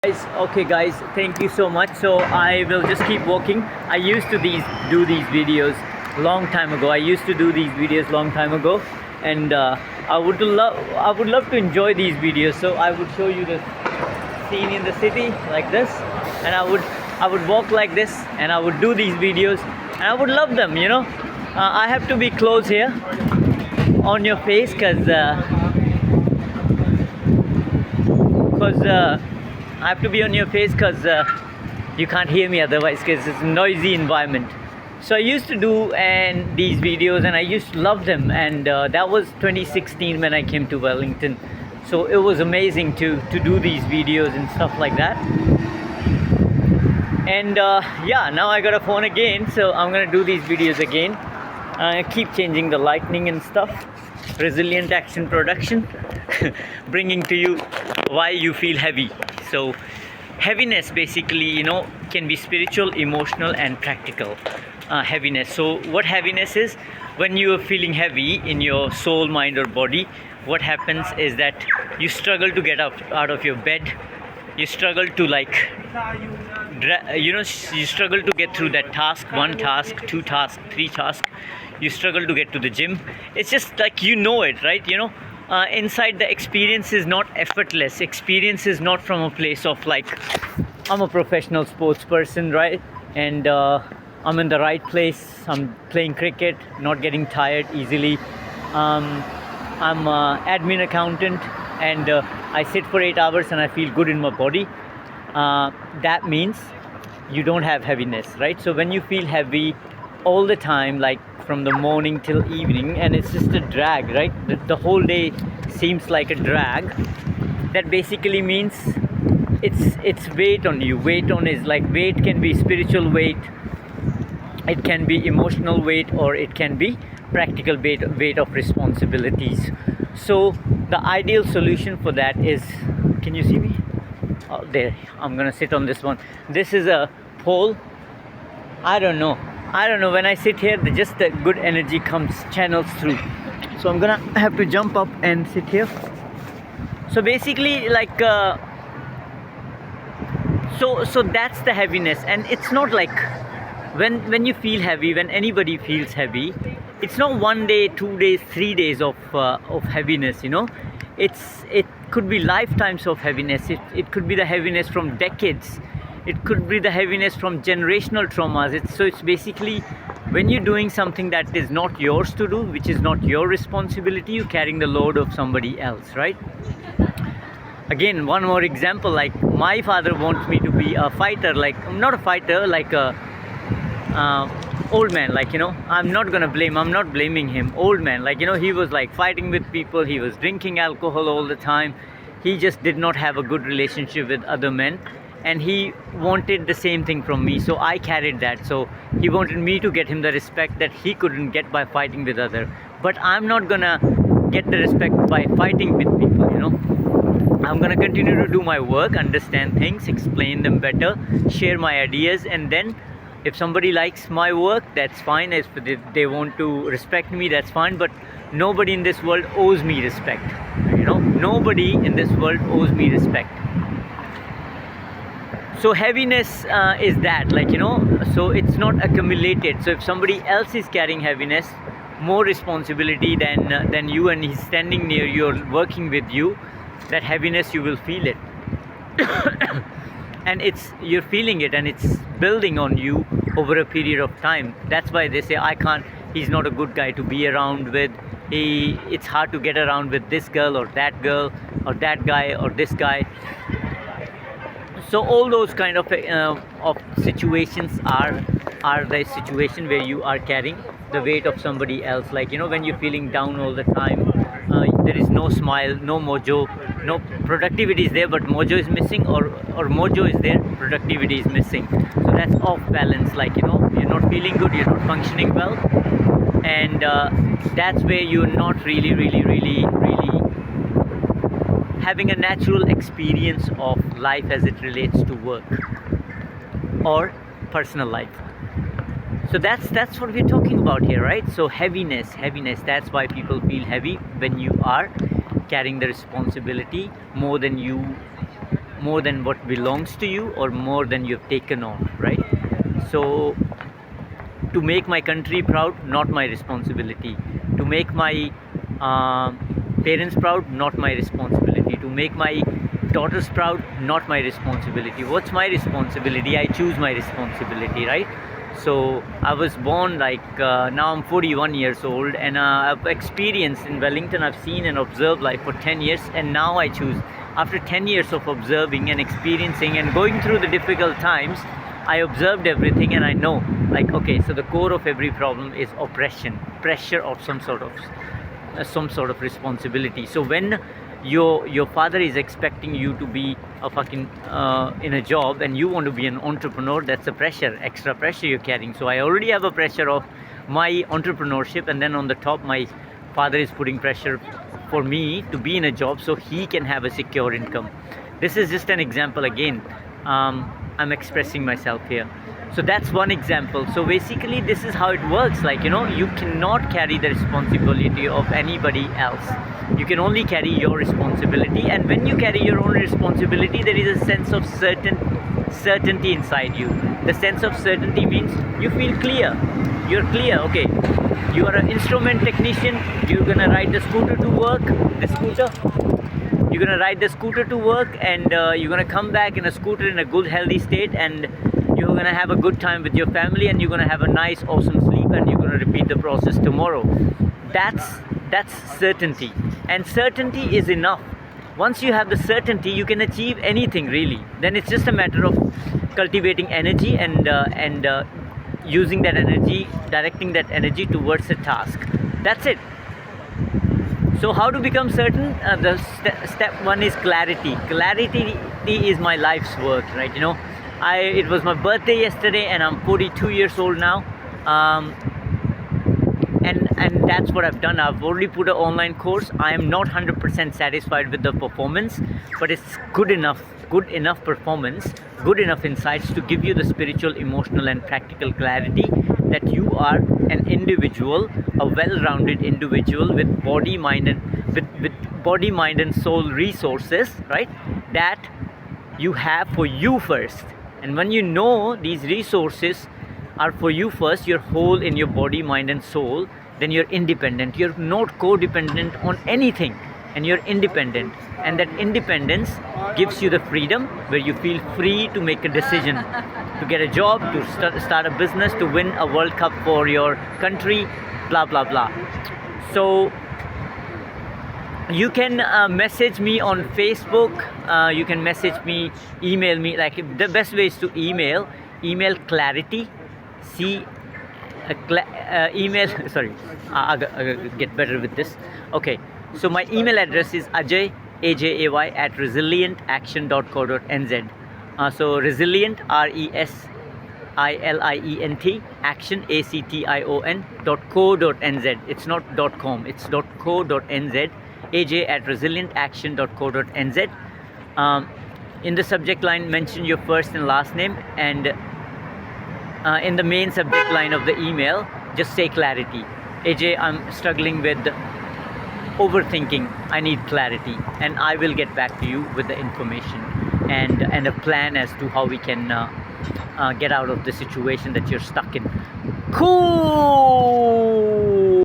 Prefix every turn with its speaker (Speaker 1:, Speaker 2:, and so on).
Speaker 1: Guys, okay guys, thank you so much. So I will just keep walking. I used to do these videos long time ago. I used to do these videos long time ago, and I would love to enjoy these videos. So I would show you the scene in the city like this, and I would walk like this, and I would do these videos, and I would love them. I have to be close here on your face because I have to be on your face because you can't hear me otherwise because it's a noisy environment. So I used to do these videos and I used to love them, and that was 2016 when I came to Wellington. So it was amazing to do these videos and stuff like that. And yeah, now I got a phone again, so I'm gonna do these videos again. I keep changing the lighting and stuff. Resilient action production bringing to you why you feel heavy. So heaviness basically can be spiritual, emotional and practical. Heaviness, so what heaviness is, when you are feeling heavy in your soul, mind or body, what happens is that you struggle to get out of your bed. You struggle to you struggle to get through that task, one task, two tasks, three tasks. You struggle to get to the gym. It's just like it, right? Inside, the experience is not effortless. Experience is not from a place of I'm a professional sports person, right? And I'm in the right place. I'm playing cricket, not getting tired easily. I'm admin accountant, and I sit for 8 hours and I feel good in my body. That means you don't have heaviness, right? So when you feel heavy all the time, like from the morning till evening, and it's just a drag, right? The whole day seems like a drag. That basically means it's weight on you. Weight can be spiritual weight, it can be emotional weight, or it can be practical weight of responsibilities. So the ideal solution for that is, can you see me? Oh, there, I'm gonna sit on this one. This is a pole. I don't know, when I sit here, just the good energy channels through. So I'm gonna have to jump up and sit here. So basically so that's the heaviness. And it's not like when you feel heavy, when anybody feels heavy, it's not 1 day, 2 days, 3 days of heaviness. It could be lifetimes of heaviness. It could be the heaviness from decades. It could be the heaviness from generational traumas. It's basically when you're doing something that is not yours to do, which is not your responsibility, you're carrying the load of somebody else, right? Again, one more example, like my father wants me to be a fighter, not a fighter, like a old man, I'm not blaming him. Old man, he was fighting with people, he was drinking alcohol all the time, he just did not have a good relationship with other men, and he wanted the same thing from me, so I carried that. So he wanted me to get him the respect that he couldn't get by fighting with other. But I'm not gonna get the respect by fighting with people. I'm gonna continue to do my work, understand things, explain them better, share my ideas, and then if somebody likes my work, that's fine. If they want to respect me, that's fine. But nobody in this world owes me respect. Nobody in this world owes me respect. So heaviness is that, so it's not accumulated. So if somebody else is carrying heaviness, more responsibility than you, and he's standing near you or working with you, that heaviness, you will feel it. And you're feeling it, and it's building on you over a period of time. That's why they say, he's not a good guy to be around with. It's hard to get around with this girl or that guy or this guy. So all those kind of situations are the situation where you are carrying the weight of somebody else. When you're feeling down all the time, there is no smile, no mojo, no productivity is there, but mojo is missing, or mojo is there, productivity is missing. So that's off balance. You're not feeling good, you're not functioning well, and that's where you're not really having a natural experience of life as it relates to work or personal life. So that's what we're talking about here, right? So heaviness, that's why people feel heavy, when you are carrying the responsibility more than you more than what belongs to you or more than you've taken on, right? So to make my country proud, not my responsibility. To make my uh, parents proud, not my responsibility. To make my daughters proud, not my responsibility. What's my responsibility? I choose my responsibility, right? So I was born now I'm 41 years old, and I've experienced in Wellington, I've seen and observed life for 10 years, and now I choose. After 10 years of observing and experiencing and going through the difficult times, I observed everything, and I know, okay, so the core of every problem is oppression, pressure of some sort of responsibility. So when your father is expecting you to be a fucking in a job, and you want to be an entrepreneur, that's a pressure, extra pressure you're carrying. So I already have a pressure of my entrepreneurship, and then on the top, my father is putting pressure for me to be in a job so he can have a secure income. This is just an example again. I'm expressing myself here. So that's one example. So basically this is how it works. You cannot carry the responsibility of anybody else. You can only carry your responsibility, and when you carry your own responsibility, there is a sense of certainty inside you. The sense of certainty means you feel clear. You're clear. Okay, you are an instrument technician. You're gonna ride the scooter to work. You're gonna ride the scooter to work, and you're gonna come back in a scooter in a good healthy state, and you're gonna have a good time with your family, and you're gonna have a nice awesome sleep, and you're gonna repeat the process tomorrow. That's certainty, and certainty is enough. Once you have the certainty, you can achieve anything really. Then it's just a matter of cultivating energy and using that energy, directing that energy towards a task. That's it. So how to become certain? The step one is clarity. Clarity is my life's work, right? It was my birthday yesterday, and I'm 42 years old now. And that's what I've done. I've already put an online course. I am not 100% satisfied with the performance, but it's good enough performance, good enough insights to give you the spiritual, emotional, and practical clarity that you are an individual, a well-rounded individual with body, mind, and soul resources, right? That you have for you first. And when you know these resources are for you first, you're whole in your body, mind, and soul, then you're independent. You're not codependent on anything, and you're independent. And that independence gives you the freedom where you feel free to make a decision, to get a job, to start a business, to win a World Cup for your country, blah, blah, blah. So you can message me on Facebook, you can message me, email me. The best way is to email clarity, I'll get better with this. Okay, so my email address is Ajay, AJAY, @resilientaction.co.nz. So resilient, RESILIENT, action, ACTION.co.nz. It's not .com, it's .co.nz. aj@resilientaction.co.nz. In the subject line, mention your first and last name, and in the main subject line of the email, just say clarity. AJ, I'm struggling with overthinking. I need clarity, and I will get back to you with the information and a plan as to how we can get out of the situation that you're stuck in. Cool.